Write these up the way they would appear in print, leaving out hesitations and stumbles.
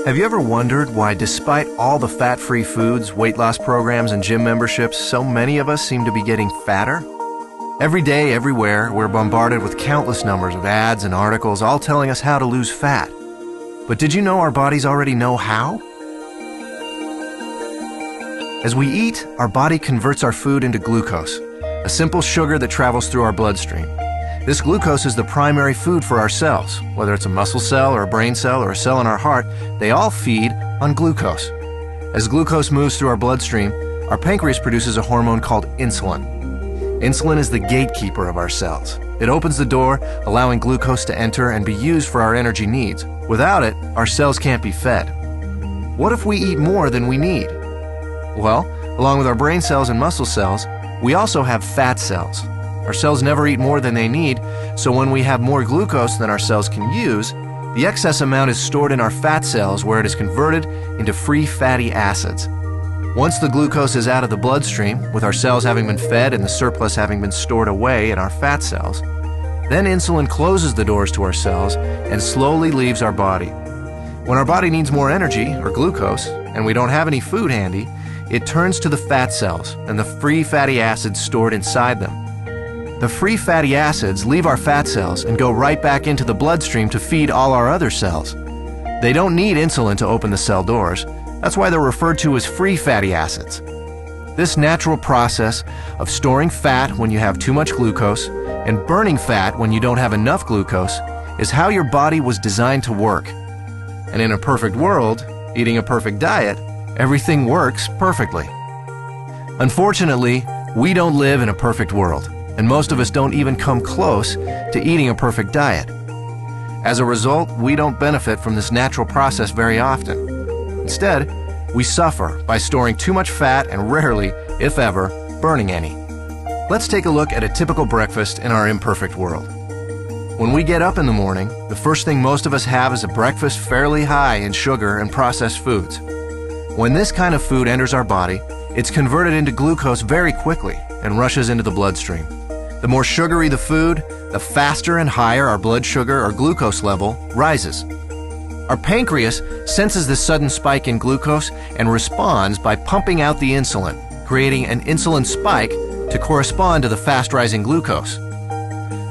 Have you ever wondered why, despite all the fat-free foods, weight loss programs, and gym memberships, so many of us seem to be getting fatter? Every day, everywhere, we're bombarded with countless numbers of ads and articles all telling us how to lose fat. But did you know our bodies already know how? As we eat, our body converts our food into glucose, a simple sugar that travels through our bloodstream. This glucose is the primary food for our cells. Whether it's a muscle cell or a brain cell or a cell in our heart, they all feed on glucose. As glucose moves through our bloodstream, our pancreas produces a hormone called insulin. Insulin is the gatekeeper of our cells. It opens the door, allowing glucose to enter and be used for our energy needs. Without it, our cells can't be fed. What if we eat more than we need? Well, along with our brain cells and muscle cells, we also have fat cells. Our cells never eat more than they need, so when we have more glucose than our cells can use, the excess amount is stored in our fat cells where it is converted into free fatty acids. Once the glucose is out of the bloodstream, with our cells having been fed and the surplus having been stored away in our fat cells, then insulin closes the doors to our cells and slowly leaves our body. When our body needs more energy, or glucose, and we don't have any food handy, it turns to the fat cells and the free fatty acids stored inside them. The free fatty acids leave our fat cells and go right back into the bloodstream to feed all our other cells. They don't need insulin to open the cell doors. That's why they're referred to as free fatty acids. This natural process of storing fat when you have too much glucose and burning fat when you don't have enough glucose is how your body was designed to work. And in a perfect world, eating a perfect diet, everything works perfectly. Unfortunately, we don't live in a perfect world, and most of us don't even come close to eating a perfect diet. As a result, we don't benefit from this natural process very often. Instead, we suffer by storing too much fat and rarely, if ever, burning any. Let's take a look at a typical breakfast in our imperfect world. When we get up in the morning, the first thing most of us have is a breakfast fairly high in sugar and processed foods. When this kind of food enters our body, it's converted into glucose very quickly and rushes into the bloodstream. The more sugary the food, the faster and higher our blood sugar or glucose level rises. Our pancreas senses this sudden spike in glucose and responds by pumping out the insulin, creating an insulin spike to correspond to the fast-rising glucose.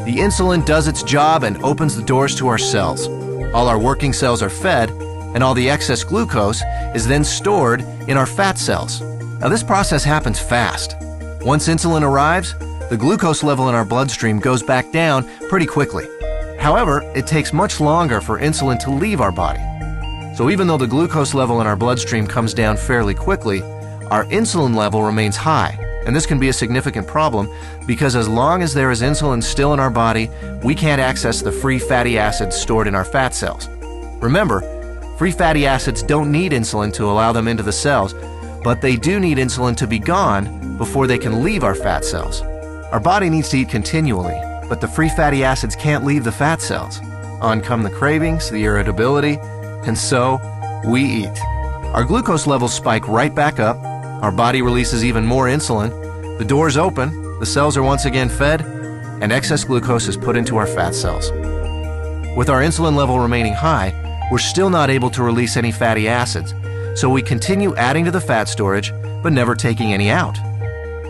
The insulin does its job and opens the doors to our cells. All our working cells are fed, and all the excess glucose is then stored in our fat cells. Now, this process happens fast. Once insulin arrives, the glucose level in our bloodstream goes back down pretty quickly. However, it takes much longer for insulin to leave our body. So even though the glucose level in our bloodstream comes down fairly quickly, our insulin level remains high. And this can be a significant problem because as long as there is insulin still in our body, we can't access the free fatty acids stored in our fat cells. Remember, free fatty acids don't need insulin to allow them into the cells, but they do need insulin to be gone before they can leave our fat cells. Our body needs to eat continually, but the free fatty acids can't leave the fat cells. On come the cravings, the irritability, and so we eat. Our glucose levels spike right back up, our body releases even more insulin, the doors open, the cells are once again fed, and excess glucose is put into our fat cells. With our insulin level remaining high, we're still not able to release any fatty acids, so we continue adding to the fat storage, but never taking any out.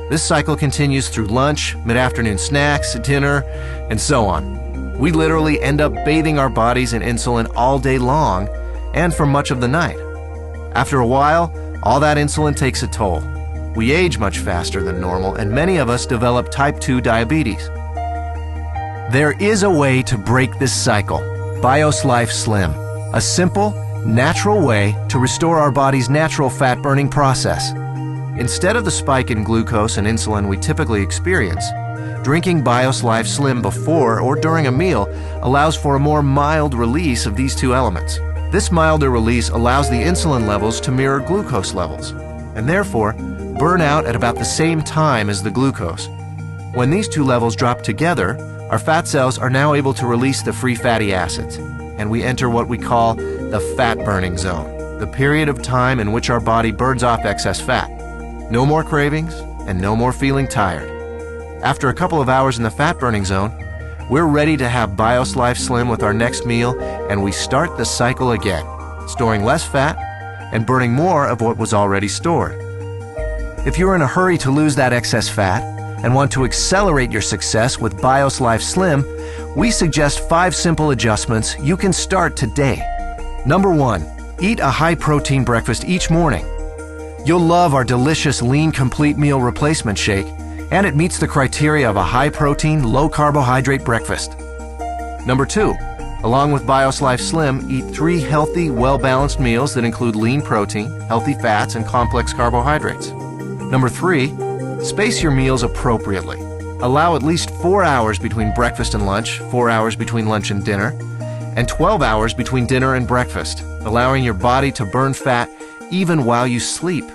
This cycle continues through lunch, mid-afternoon snacks, dinner, and so on. We literally end up bathing our bodies in insulin all day long and for much of the night. After a while, all that insulin takes a toll. We age much faster than normal, and many of us develop type 2 diabetes. There is a way to break this cycle, BIOS Life Slim, a simple, natural way to restore our body's natural fat-burning process. Instead of the spike in glucose and insulin we typically experience, drinking BIOS Life Slim before or during a meal allows for a more mild release of these two elements. This milder release allows the insulin levels to mirror glucose levels, and therefore burn out at about the same time as the glucose. When these two levels drop together, our fat cells are now able to release the free fatty acids, and we enter what we call the fat-burning zone, the period of time in which our body burns off excess fat. No more cravings, and no more feeling tired. After a couple of hours in the fat-burning zone, we're ready to have BIOS Life Slim with our next meal, and we start the cycle again, storing less fat and burning more of what was already stored. If you're in a hurry to lose that excess fat and want to accelerate your success with BIOS Life Slim, we suggest 5 simple adjustments you can start today. Number 1, eat a high-protein breakfast each morning. You'll love our delicious Lean Complete Meal Replacement Shake, and it meets the criteria of a high-protein, low-carbohydrate breakfast. Number 2, along with BIOS Life Slim, eat 3 healthy, well-balanced meals that include lean protein, healthy fats, and complex carbohydrates. Number 3, space your meals appropriately. Allow at least 4 hours between breakfast and lunch, 4 hours between lunch and dinner, and 12 hours between dinner and breakfast, allowing your body to burn fat even while you sleep.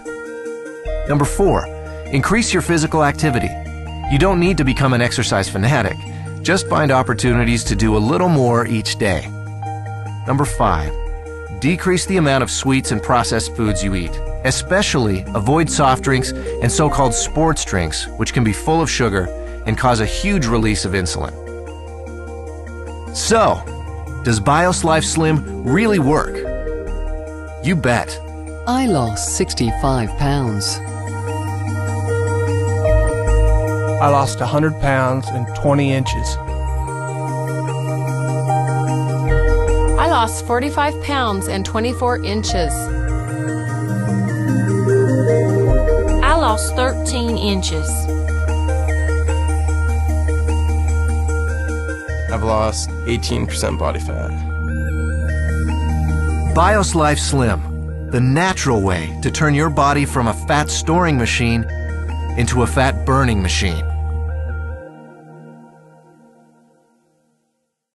Number 4, increase your physical activity. You don't need to become an exercise fanatic. Just find opportunities to do a little more each day. Number 5, decrease the amount of sweets and processed foods you eat. Especially avoid soft drinks and so-called sports drinks, which can be full of sugar and cause a huge release of insulin. So, does BIOS Life Slim really work? You bet. I lost 65 pounds. I lost 100 pounds and 20 inches. I lost 45 pounds and 24 inches. I lost 13 inches. I've lost 18% body fat. BIOS Life Slim, the natural way to turn your body from a fat storing machine into a fat burning machine.